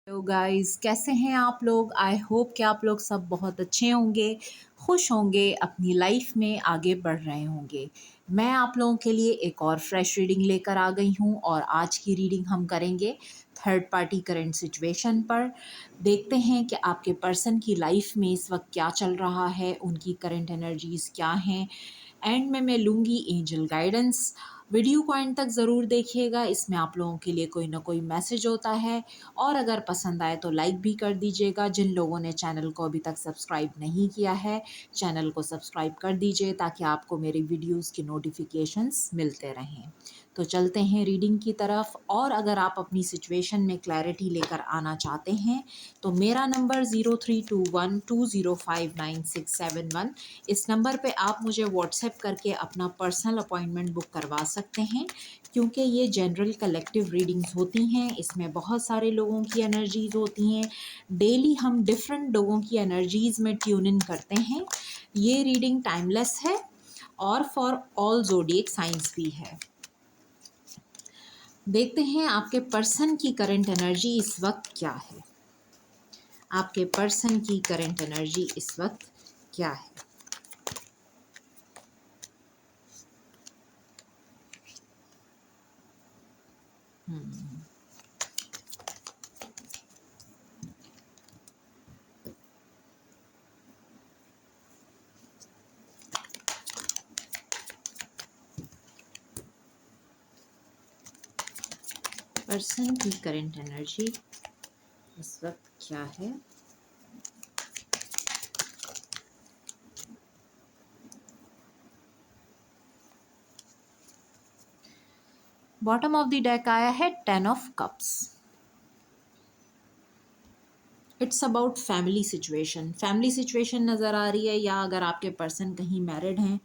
Hello guys, कैसे हैं आप लोग। आई होप कि आप लोग सब बहुत अच्छे होंगे, खुश होंगे, अपनी लाइफ में आगे बढ़ रहे होंगे। मैं आप लोगों के लिए एक और फ्रेश रीडिंग लेकर आ गई हूं और आज की रीडिंग हम करेंगे थर्ड पार्टी करंट सिचुएशन पर। देखते हैं कि आपके पर्सन की लाइफ में इस वक्त क्या चल रहा है, उनकी करंट एनर्जीज क्या हैं। एंड में मैं लूँगी एंजल गाइडेंस। वीडियो को एंड तक ज़रूर देखिएगा, इसमें आप लोगों के लिए कोई ना कोई मैसेज होता है। और अगर पसंद आए तो लाइक भी कर दीजिएगा। जिन लोगों ने चैनल को अभी तक सब्सक्राइब नहीं किया है, चैनल को सब्सक्राइब कर दीजिए ताकि आपको मेरी वीडियोस की नोटिफिकेशंस मिलते रहें। तो चलते हैं रीडिंग की तरफ। और अगर आप अपनी सिचुएशन में क्लैरिटी लेकर आना चाहते हैं तो मेरा नंबर 0321205961, इस नंबर पे आप मुझे व्हाट्सएप करके अपना पर्सनल अपॉइंटमेंट बुक करवा सकते हैं। क्योंकि ये जनरल कलेक्टिव रीडिंग्स होती हैं, इसमें बहुत सारे लोगों की एनर्जीज़ होती हैं। डेली हम डिफरेंट लोगों की एनर्जीज़ में ट्यून इन करते हैं। ये रीडिंग टाइमलेस है और फॉर ऑल ज़ोडिएक साइंस भी है। देखते हैं आपके पर्सन की करंट एनर्जी इस वक्त क्या है। आपके पर्सन की करंट एनर्जी इस वक्त क्या है। पर्सन की करंट एनर्जी इस वक्त क्या है। बॉटम ऑफ द डेक आया है 10 of cups. It's about family situation. Family situation नज़र आ रही है, या अगर आपके पर्सन कहीं मैरिड हैं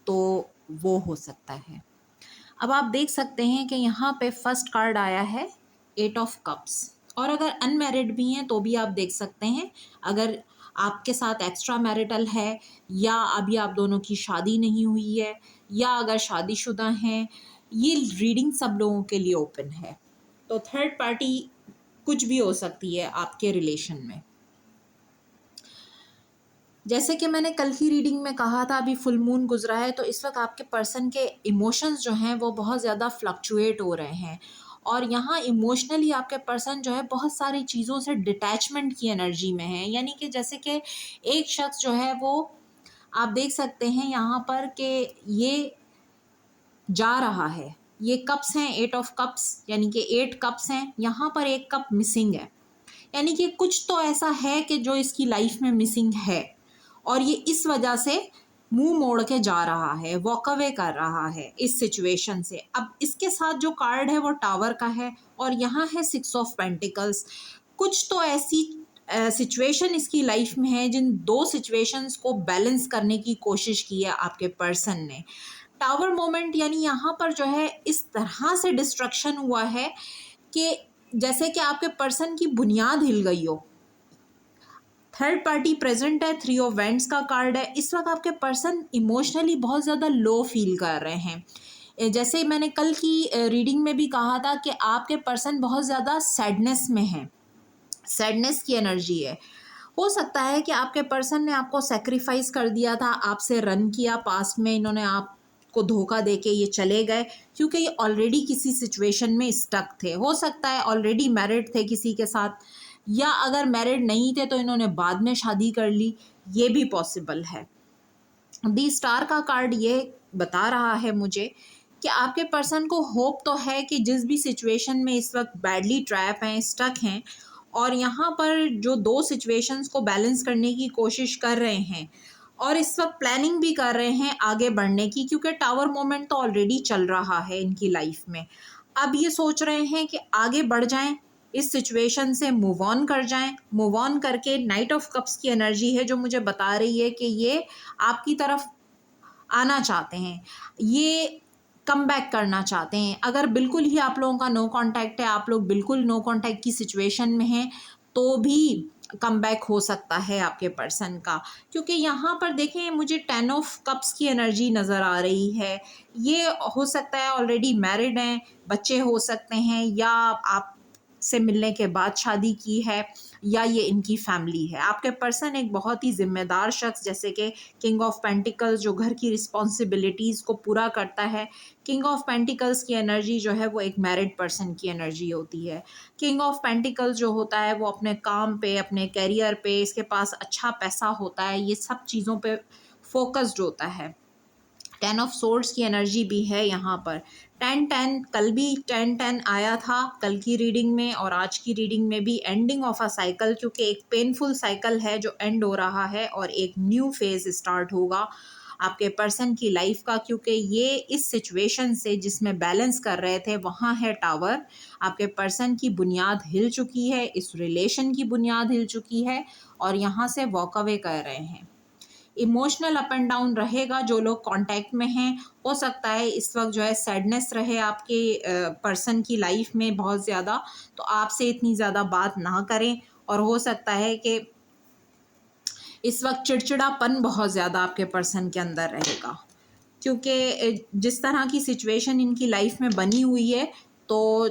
तो वो हो सकता है। अब आप देख सकते हैं कि यहाँ पे फर्स्ट कार्ड आया है 8 ऑफ कप्स। और अगर अनमैरिड भी हैं तो भी आप देख सकते हैं, अगर आपके साथ एक्स्ट्रा मैरिटल है, या अभी आप दोनों की शादी नहीं हुई है, या अगर शादीशुदा हैं, ये रीडिंग सब लोगों के लिए ओपन है। तो थर्ड पार्टी कुछ भी हो सकती है आपके रिलेशन में। जैसे कि मैंने कल की रीडिंग में कहा था, अभी फुल मून गुजरा है, तो इस वक्त आपके पर्सन के इमोशंस जो हैं वो बहुत ज़्यादा फ्लक्चुएट हो रहे हैं। और यहाँ इमोशनली आपके पर्सन जो है बहुत सारी चीज़ों से डिटैचमेंट की एनर्जी में है। यानी कि जैसे कि एक शख्स जो है वो, आप देख सकते हैं यहाँ पर कि ये जा रहा है। ये कप्स हैं, 8 ऑफ कप्स, यानी कि 8 कप्स हैं। यहाँ पर एक कप मिसिंग है, यानी कि कुछ तो ऐसा है कि जो इसकी लाइफ में मिसिंग है, और ये इस वजह से मुंह मोड़ के जा रहा है, वॉक अवे कर रहा है इस सिचुएशन से। अब इसके साथ जो कार्ड है वो टावर का है, और यहाँ है 6 ऑफ पेंटिकल्स। कुछ तो ऐसी सिचुएशन इसकी लाइफ में है जिन दो सिचुएशंस को बैलेंस करने की कोशिश की है आपके पर्सन ने। टावर मोमेंट यानी यहाँ पर जो है इस तरह से डिस्ट्रक्शन हुआ है कि जैसे कि आपके पर्सन की बुनियाद हिल गई हो। थर्ड पार्टी प्रेजेंट है, 3 ऑफ वेंट्स का कार्ड है। इस वक्त आपके पर्सन इमोशनली बहुत ज़्यादा लो फील कर रहे हैं। जैसे मैंने कल की रीडिंग में भी कहा था कि आपके पर्सन बहुत ज़्यादा सैडनेस में है, सैडनेस की एनर्जी है। हो सकता है कि आपके पर्सन ने आपको सेक्रीफाइस कर दिया था, आपसे रन किया पास्ट में, इन्होंने आपको धोखा दे के ये चले गए, क्योंकि ये ऑलरेडी किसी सिचुएशन में स्टक थे। हो सकता है ऑलरेडी मैरिड थे किसी के साथ, या अगर मैरिड नहीं थे तो इन्होंने बाद में शादी कर ली, ये भी पॉसिबल है। दी स्टार का कार्ड ये बता रहा है मुझे कि आपके पर्सन को होप तो है कि जिस भी सिचुएशन में इस वक्त बैडली ट्रैप हैं, स्टक हैं, और यहाँ पर जो दो सिचुएशंस को बैलेंस करने की कोशिश कर रहे हैं, और इस वक्त प्लानिंग भी कर रहे हैं आगे बढ़ने की, क्योंकि टावर मोमेंट तो ऑलरेडी चल रहा है इनकी लाइफ में। अब ये सोच रहे हैं कि आगे बढ़ जाएं, इस सिचुएशन से मूव ऑन कर जाएं। मूव ऑन करके नाइट ऑफ कप्स की एनर्जी है जो मुझे बता रही है कि ये आपकी तरफ आना चाहते हैं, ये कम बैक करना चाहते हैं। अगर बिल्कुल ही आप लोगों का नो कांटेक्ट है, आप लोग बिल्कुल नो कांटेक्ट की सिचुएशन में हैं, तो भी कम बैक हो सकता है आपके पर्सन का। क्योंकि यहाँ पर देखें, मुझे 10 ऑफ कप्स की एनर्जी नज़र आ रही है। ये हो सकता है ऑलरेडी मैरिड हैं, बच्चे हो सकते हैं, या आप से मिलने के बाद शादी की है या ये इनकी फैमिली है। आपके पर्सन एक बहुत ही ज़िम्मेदार शख्स, जैसे कि किंग ऑफ पेंटिकल्स जो घर की रिस्पॉन्सिबिलिटीज़ को पूरा करता है। किंग ऑफ पेंटिकल्स की एनर्जी जो है वो एक मैरिड पर्सन की एनर्जी होती है। किंग ऑफ पेंटिकल्स जो होता है वो अपने काम पे, अपने करियर पे, इसके पास अच्छा पैसा होता है, ये सब चीज़ों पे फोकस्ड होता है। 10 ऑफ सोर्ड्स की एनर्जी भी है यहाँ पर। 10-10 कल भी 10-10 आया था कल की रीडिंग में, और आज की रीडिंग में भी एंडिंग ऑफ अ साइकिल, क्योंकि एक पेनफुल साइकिल है जो एंड हो रहा है और एक न्यू फेज स्टार्ट होगा आपके पर्सन की लाइफ का, क्योंकि ये इस सिचुएशन से जिसमें बैलेंस कर रहे थे वहाँ है टावर। आपके पर्सन की बुनियाद हिल चुकी है, इस रिलेशन की बुनियाद हिल चुकी है और यहाँ से वॉक अवे कर रहे हैं। इमोशनल अप एंड डाउन रहेगा। जो लोग कांटेक्ट में हैं, हो सकता है इस वक्त जो है सैडनेस रहे आपके पर्सन की लाइफ में बहुत ज़्यादा, तो आपसे इतनी ज़्यादा बात ना करें। और हो सकता है कि इस वक्त चिड़चिड़ापन बहुत ज़्यादा आपके पर्सन के अंदर रहेगा, क्योंकि जिस तरह की सिचुएशन इनकी लाइफ में बनी हुई है, तो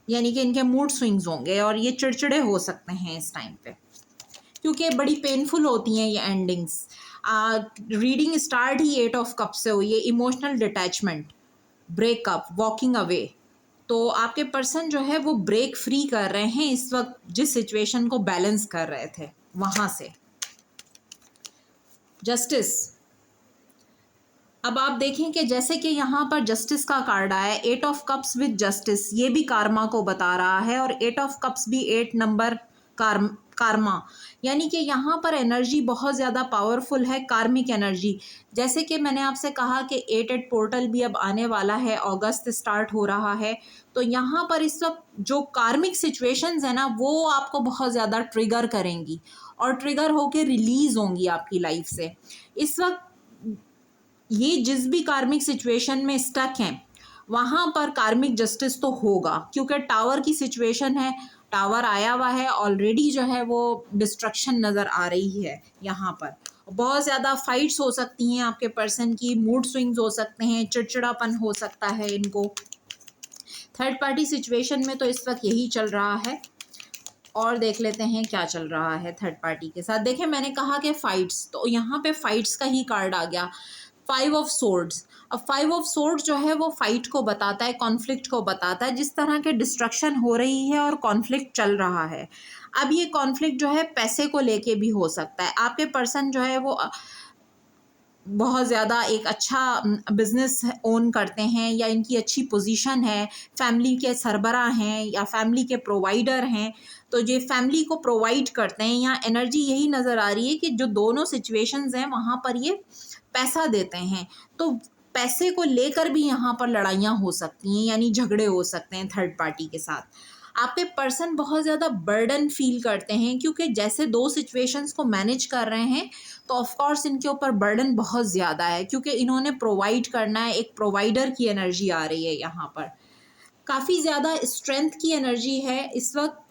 यानी कि इनके मूड स्विंग्स होंगे और ये चिड़चिड़े हो सकते हैं इस टाइम पे, क्योंकि बड़ी पेनफुल होती हैं ये endings. Reading start he 8 of cup से हुई है। Emotional detachment, breakup, walking away. तो आपके पर्सन जो है वो ब्रेक फ्री कर रहे हैं इस वक्त, जिस सिचुएशन को बैलेंस कर रहे थे वहाँ से। जस्टिस, अब आप देखें कि जैसे कि यहाँ पर जस्टिस का कार्ड आया है, 8 ऑफ कप्स विद जस्टिस, ये भी कार्मा को बता रहा है, और 8 ऑफ कप्स भी 8 नंबर कार्मा, यानी कि यहाँ पर एनर्जी बहुत ज़्यादा पावरफुल है, कार्मिक एनर्जी। जैसे कि मैंने आपसे कहा कि 8-8 पोर्टल भी अब आने वाला है, अगस्त स्टार्ट हो रहा है, तो यहाँ पर इस वक्त जो कार्मिक सिचुएशंस है ना, वो आपको बहुत ज़्यादा ट्रिगर करेंगी और ट्रिगर होके रिलीज़ होंगी आपकी लाइफ से। इस वक्त ये जिस भी कार्मिक सिचुएशन में स्टक हैं वहाँ पर कार्मिक जस्टिस तो होगा, क्योंकि टावर की सिचुएशन है, टावर आया हुआ है ऑलरेडी, जो है वो डिस्ट्रक्शन नज़र आ रही है यहाँ पर। बहुत ज़्यादा फाइट्स हो सकती हैं आपके पर्सन की, मूड स्विंग्स हो सकते हैं, चिड़चिड़ापन हो सकता है इनको। थर्ड पार्टी सिचुएशन में तो इस वक्त यही चल रहा है, और देख लेते हैं क्या चल रहा है थर्ड पार्टी के साथ। देखें, मैंने कहा कि फाइट्स, तो यहाँ पे फाइट्स का ही कार्ड आ गया, 5 ऑफ सोर्ड्स। अब 5 ऑफ सोर्ड्स जो है वो फाइट को बताता है, कॉन्फ्लिक्ट को बताता है, जिस तरह के डिस्ट्रक्शन हो रही है और कॉन्फ्लिक्ट चल रहा है। अब ये कॉन्फ्लिक्ट जो है पैसे को लेके भी हो सकता है। आपके पर्सन जो है वो बहुत ज़्यादा एक अच्छा बिजनेस ओन करते हैं, या इनकी अच्छी पोजीशन है, फैमिली के सरबराह हैं या फैमिली के प्रोवाइडर हैं, तो ये फैमिली को प्रोवाइड करते हैं। यहाँ एनर्जी यही नज़र आ रही है कि जो दोनों सिचुएशंस हैं वहाँ पर ये पैसा देते हैं, तो पैसे को लेकर भी यहाँ पर लड़ाइयाँ हो सकती हैं, यानी झगड़े हो सकते हैं थर्ड पार्टी के साथ। आपके पर्सन बहुत ज़्यादा बर्डन फील करते हैं, क्योंकि जैसे दो सिचुएशंस को मैनेज कर रहे हैं, तो ऑफ कोर्स इनके ऊपर बर्डन बहुत ज़्यादा है, क्योंकि इन्होंने प्रोवाइड करना है, एक प्रोवाइडर की एनर्जी आ रही है यहाँ पर। काफ़ी ज़्यादा स्ट्रेंथ की एनर्जी है इस वक्त।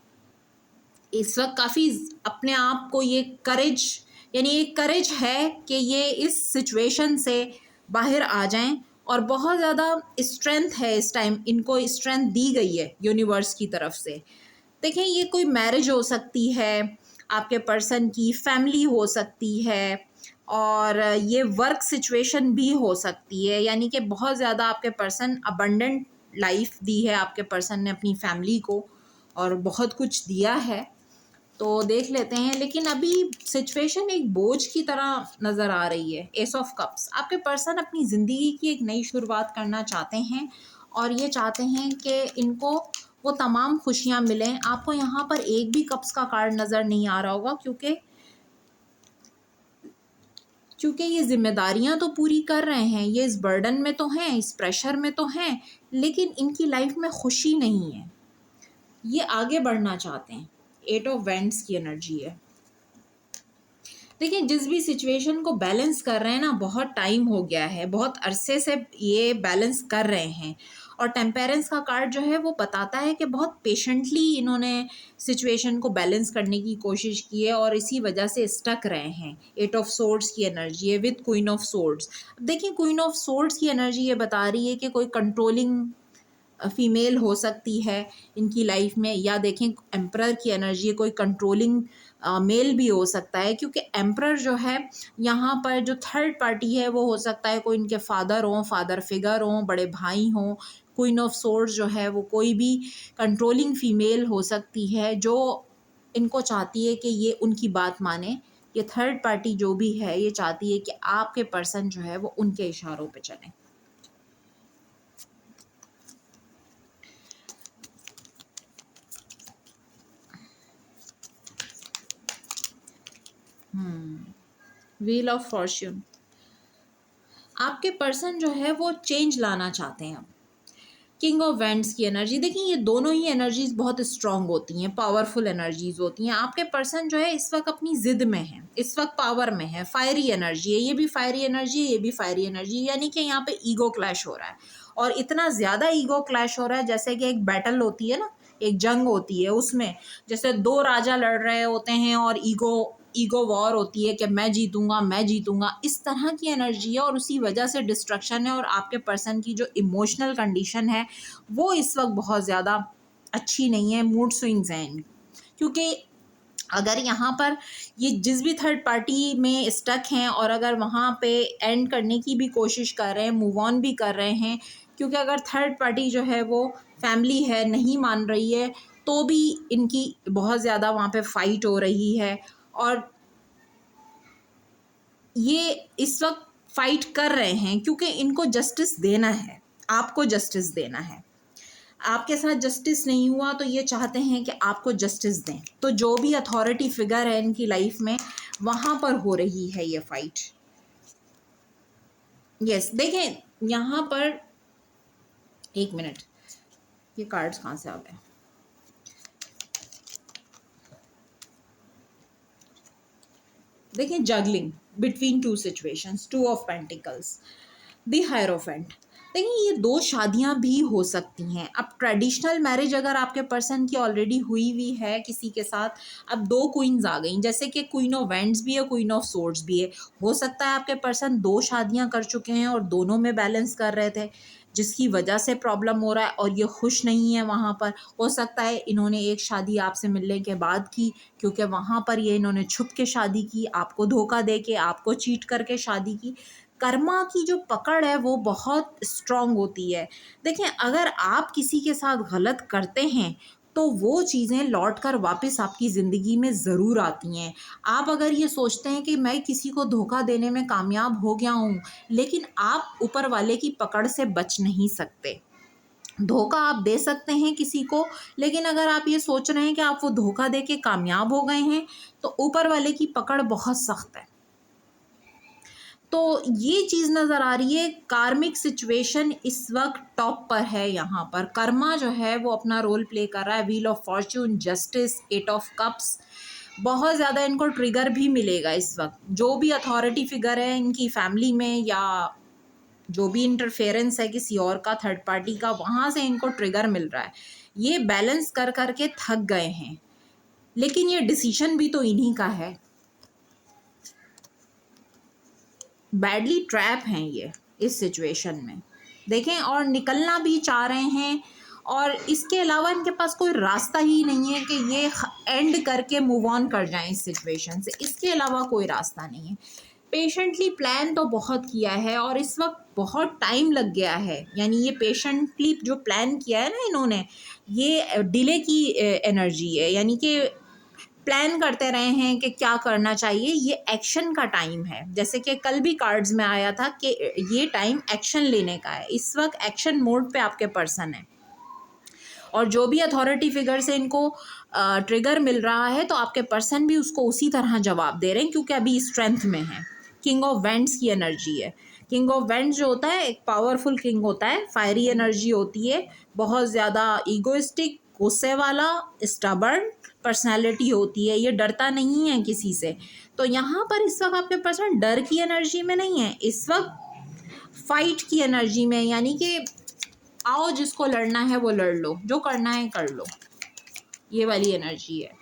काफ़ी अपने आप को ये करेज, यानी एक करेज है कि ये इस सिचुएशन से बाहर आ जाएं, और बहुत ज़्यादा स्ट्रेंथ है इस टाइम, इनको स्ट्रेंथ दी गई है यूनिवर्स की तरफ से। देखें, ये कोई मैरिज हो सकती है, आपके पर्सन की फैमिली हो सकती है, और ये वर्क सिचुएशन भी हो सकती है, यानी कि बहुत ज़्यादा आपके पर्सन अबंडेंट लाइफ दी है आपके पर्सन ने अपनी फैमिली को, और बहुत कुछ दिया है। तो देख लेते हैं, लेकिन अभी सिचुएशन एक बोझ की तरह नज़र आ रही है। एस ऑफ कप्स, आपके पर्सन अपनी ज़िंदगी की एक नई शुरुआत करना चाहते हैं, और ये चाहते हैं कि इनको वो तमाम खुशियाँ मिलें। आपको यहाँ पर एक भी कप्स का कार्ड नज़र नहीं आ रहा होगा, क्योंकि ये जिम्मेदारियां तो पूरी कर रहे हैं, ये इस बर्डन में तो हैं, इस प्रेशर में तो हैं, लेकिन इनकी लाइफ में खुशी नहीं है, ये आगे बढ़ना चाहते हैं। 8 ऑफ वैंड्स की एनर्जी है। देखिए, जिस भी सिचुएशन को बैलेंस कर रहे हैं ना, बहुत टाइम हो गया है, बहुत अरसे से ये बैलेंस कर रहे हैं, और टेम्पेरेंस का कार्ड जो है वो बताता है कि बहुत पेशेंटली इन्होंने सिचुएशन को बैलेंस करने की कोशिश की है, और इसी वजह से स्टक रहे हैं। 8 ऑफ सोर्ड्स की एनर्जी है विद क्वीन ऑफ सोर्ड्स। अब देखिए, क्वीन ऑफ सोर्ड्स की एनर्जी ये बता रही है कि कोई कंट्रोलिंग फीमेल हो सकती है इनकी लाइफ में, या देखें एम्परर की एनर्जी है, कोई कंट्रोलिंग मेल भी हो सकता है, क्योंकि एम्परर जो है यहाँ पर जो थर्ड पार्टी है वो हो सकता है कोई इनके फादर हों, फादर फिगर हों, बड़े भाई हों। क्वीन ऑफ सोर्ड्स जो है वो कोई भी कंट्रोलिंग फीमेल हो सकती है जो इनको चाहती है कि ये उनकी बात माने। ये थर्ड पार्टी जो भी है ये चाहती है कि आपके पर्सन जो है वो उनके इशारों पे चले। व्हील ऑफ फॉर्च्यून, आपके पर्सन जो है वो चेंज लाना चाहते हैं। किंग ऑफ वैंड्स की एनर्जी, देखिए ये दोनों ही एनर्जीज बहुत स्ट्रांग होती हैं, पावरफुल एनर्जीज होती हैं। आपके पर्सन जो है इस वक्त अपनी जिद में है, इस वक्त पावर में है, फायरी एनर्जी है, ये भी फायरी एनर्जी है, ये भी फायरी एनर्जी है, यानी कि यहाँ पे ईगो क्लैश हो रहा है। और इतना ज़्यादा ईगो क्लैश हो रहा है जैसे कि एक बैटल होती है ना, एक जंग होती है, उसमें जैसे दो राजा लड़ रहे होते हैं और ईगो वॉर होती है कि मैं जीतूंगा, मैं जीतूंगा, इस तरह की एनर्जी है। और उसी वजह से डिस्ट्रक्शन है। और आपके पर्सन की जो इमोशनल कंडीशन है वो इस वक्त बहुत ज़्यादा अच्छी नहीं है, मूड स्विंग्स हैं। क्योंकि अगर यहाँ पर ये जिस भी थर्ड पार्टी में स्टक हैं और अगर वहाँ पे एंड करने की भी कोशिश कर रहे हैं, मूव ऑन भी कर रहे हैं, क्योंकि अगर थर्ड पार्टी जो है वो फैमिली है, नहीं मान रही है, तो भी इनकी बहुत ज़्यादा वहाँ पे फाइट हो रही है। और ये इस वक्त फाइट कर रहे हैं क्योंकि इनको जस्टिस देना है, आपको जस्टिस देना है। आपके साथ जस्टिस नहीं हुआ तो ये चाहते हैं कि आपको जस्टिस दें। तो जो भी अथॉरिटी फिगर है इनकी लाइफ में, वहाँ पर हो रही है ये फाइट। यस, देखें यहाँ पर, एक मिनट, ये कार्ड्स कहाँ से आ गए? देखें, juggling between two situations, two of pentacles, the hierophant. देखिए ये दो शादियां भी हो सकती हैं। अब ट्रेडिशनल मैरिज अगर आपके पर्सन की ऑलरेडी हुई है किसी के साथ, अब दो क्वींस आ गई, जैसे कि क्वीन ऑफ वैंड्स भी है, क्वीन ऑफ सोर्ड्स भी है। हो सकता है आपके पर्सन दो शादियां कर चुके हैं और दोनों में बैलेंस कर रहे थे, जिसकी वजह से प्रॉब्लम हो रहा है और ये खुश नहीं है वहाँ पर। हो सकता है इन्होंने एक शादी आपसे मिलने के बाद की, क्योंकि वहाँ पर ये इन्होंने छुप के शादी की, आपको धोखा दे के, आपको चीट करके शादी की। कर्मा की जो पकड़ है वो बहुत स्ट्रांग होती है। देखें, अगर आप किसी के साथ गलत करते हैं तो वो चीज़ें लौट कर वापस आपकी ज़िंदगी में ज़रूर आती हैं। आप अगर ये सोचते हैं कि मैं किसी को धोखा देने में कामयाब हो गया हूँ, लेकिन आप ऊपर वाले की पकड़ से बच नहीं सकते। धोखा आप दे सकते हैं किसी को, लेकिन अगर आप ये सोच रहे हैं कि आप वो धोखा दे के कामयाब हो गए हैं, तो ऊपर वाले की पकड़ बहुत सख्त है। तो ये चीज़ नज़र आ रही है। कार्मिक सिचुएशन इस वक्त टॉप पर है। यहाँ पर कर्मा जो है वो अपना रोल प्ले कर रहा है। Wheel of fortune, justice, eight of cups, बहुत ज़्यादा इनको ट्रिगर भी मिलेगा इस वक्त। जो भी अथॉरिटी फिगर है इनकी फैमिली में, या जो भी इंटरफेरेंस है किसी और का, थर्ड पार्टी का, वहाँ से इनको ट्रिगर मिल रहा है। ये बैलेंस कर करके थक गए हैं, लेकिन ये डिसीजन भी तो इन्हीं का है। बैडली ट्रैप हैं ये इस सिचुएशन में, देखें, और निकलना भी चाह रहे हैं। और इसके अलावा इनके पास कोई रास्ता ही नहीं है कि ये एंड करके मूव ऑन कर जाएं इस सिचुएशन से। इसके अलावा कोई रास्ता नहीं है। पेशेंटली प्लान तो बहुत किया है और इस वक्त बहुत टाइम लग गया है। यानी ये पेशेंटली जो प्लान किया है ना इन्होंने, ये डिले की एनर्जी है। यानी कि प्लान करते रहे हैं कि क्या करना चाहिए। ये एक्शन का टाइम है। जैसे कि कल भी कार्ड्स में आया था कि ये टाइम एक्शन लेने का है। इस वक्त एक्शन मोड पे आपके पर्सन है। और जो भी अथॉरिटी फिगर से इनको ट्रिगर मिल रहा है, तो आपके पर्सन भी उसको उसी तरह जवाब दे रहे हैं, क्योंकि अभी स्ट्रेंथ में है। किंग ऑफ वेंट्स की एनर्जी है। किंग ऑफ वेंट्स जो होता है एक पावरफुल किंग होता है, फायरी एनर्जी होती है, बहुत ज़्यादा ईगोइस्टिक, गुस्से वाला, स्टबर्न पर्सनैलिटी होती है। ये डरता नहीं है किसी से। तो यहाँ पर इस वक्त आपके पर्सन डर की एनर्जी में नहीं है, इस वक्त फाइट की एनर्जी में। यानी कि आओ, जिसको लड़ना है वो लड़ लो, जो करना है कर लो, ये वाली एनर्जी है।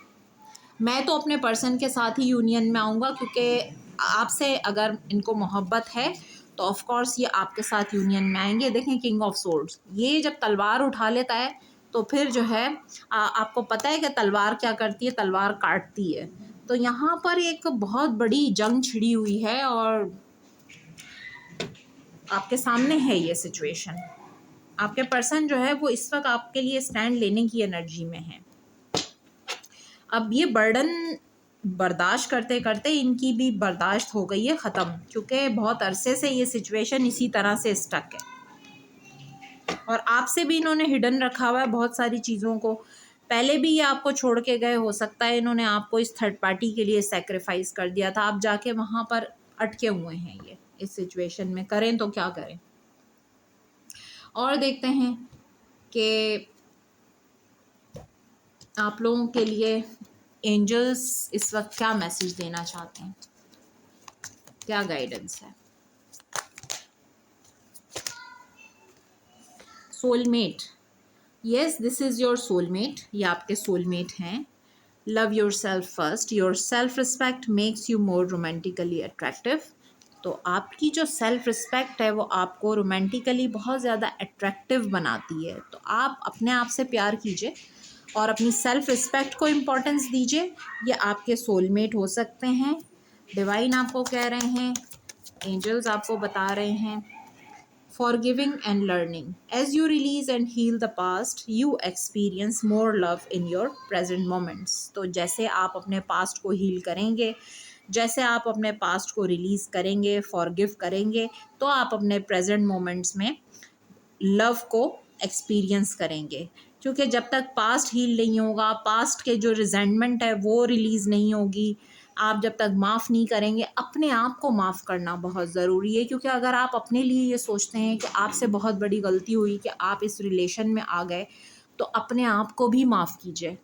मैं तो अपने पर्सन के साथ ही यूनियन में आऊँगा, क्योंकि आपसे अगर इनको मोहब्बत है तो ऑफ कोर्स ये आपके साथ यूनियन में आएंगे। देखें किंग ऑफ सोर्ड्स, ये जब तलवार उठा लेता है तो फिर जो है आपको पता है कि तलवार क्या करती है, तलवार काटती है। तो यहाँ पर एक बहुत बड़ी जंग छिड़ी हुई है और आपके सामने है ये सिचुएशन। आपके पर्सन जो है वो इस वक्त आपके लिए स्टैंड लेने की एनर्जी में है। अब ये बर्डन बर्दाश्त करते करते इनकी भी बर्दाश्त हो गई है ख़त्म, क्योंकि बहुत अरसे से ये सिचुएशन इसी तरह से स्टक है और आपसे भी इन्होंने हिडन रखा हुआ है बहुत सारी चीज़ों को। पहले भी ये आपको छोड़ के गए, हो सकता है इन्होंने आपको इस थर्ड पार्टी के लिए सेक्रीफाइस कर दिया था, आप जाके वहाँ पर अटके हुए हैं ये इस सिचुएशन में। करें तो क्या करें। और देखते हैं कि आप लोगों के लिए एंजल्स इस वक्त क्या मैसेज देना चाहते हैं, क्या गाइडेंस है। Soulmate, yes this is your soulmate, ये आपके सोलमेट हैं। Love your self first, your self respect makes you more romantically attractive. तो आपकी जो सेल्फ रिस्पेक्ट है वो आपको रोमांटिकली बहुत ज़्यादा अट्रैक्टिव बनाती है। तो आप अपने आप से प्यार कीजिए और अपनी सेल्फ रिस्पेक्ट को इम्पोर्टेंस दीजिए। ये आपके सोलमेट हो सकते हैं। डिवाइन आपको कह रहे हैं, एंजल्स आपको बता रहे हैं, forgiving and learning. As you release and heal the past, you experience more love in your present moments. तो जैसे आप अपने पास्ट को हील करेंगे, जैसे आप अपने पास्ट को रिलीज़ करेंगे, फॉरगिव करेंगे, तो आप अपने प्रेजेंट मोमेंट्स में लव को एक्सपीरियंस करेंगे। क्योंकि जब तक पास्ट हील नहीं होगा, पास्ट के जो रिजेंटमेंट है वो रिलीज़ नहीं होगी, आप जब तक माफ़ नहीं करेंगे, अपने आप को माफ़ करना बहुत ज़रूरी है। क्योंकि अगर आप अपने लिए ये सोचते हैं कि आपसे बहुत बड़ी गलती हुई कि आप इस रिलेशन में आ गए, तो अपने आप को भी माफ़ कीजिए।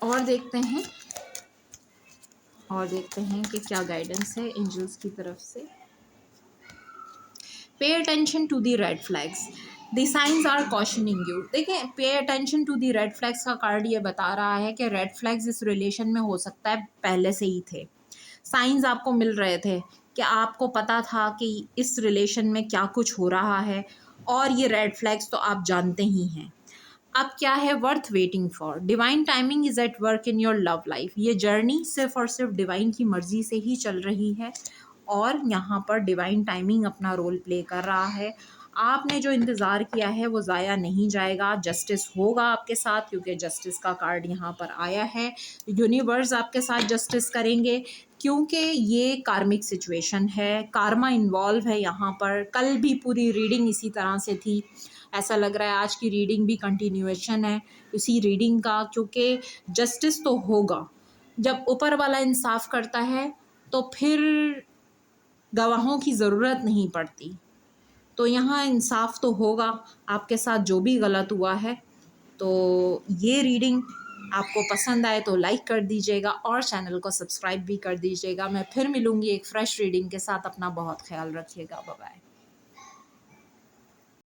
और देखते हैं कि क्या गाइडेंस है एंजल्स की तरफ से। Pay attention to the red flags, the science are cautioning you. देखिए pay attention to the red flags का कार्ड ये बता रहा है कि रेड फ्लैग्स इस रिलेशन में हो सकता है पहले से ही थे। साइंस आपको मिल रहे थे कि आपको पता था कि इस रिलेशन में क्या कुछ हो रहा है और ये रेड फ्लैग्स तो आप जानते ही हैं। अब क्या है, worth waiting for, divine timing is at work in your love life. ये जर्नी सिर्फ और सिर्फ डिवाइन की मर्जी से ही चल रही है और यहाँ पर डिवाइन टाइमिंग अपना रोल प्ले कर रहा है। आपने जो इंतज़ार किया है वो ज़ाया नहीं जाएगा, जस्टिस होगा आपके साथ, क्योंकि जस्टिस का कार्ड यहाँ पर आया है। यूनिवर्स आपके साथ जस्टिस करेंगे क्योंकि ये कार्मिक सिचुएशन है, कार्मा इन्वॉल्व है यहाँ पर। कल भी पूरी रीडिंग इसी तरह से थी, ऐसा लग रहा है आज की रीडिंग भी कंटिन्यूएशन है इसी रीडिंग का, क्योंकि जस्टिस तो होगा। जब ऊपर वाला इंसाफ करता है तो फिर गवाहों की ज़रूरत नहीं पड़ती। तो यहाँ इंसाफ तो होगा आपके साथ जो भी गलत हुआ है। तो ये रीडिंग आपको पसंद आए तो लाइक कर दीजिएगा और चैनल को सब्सक्राइब भी कर दीजिएगा। मैं फिर मिलूँगी एक फ़्रेश रीडिंग के साथ। अपना बहुत ख्याल रखिएगा। Bye bye.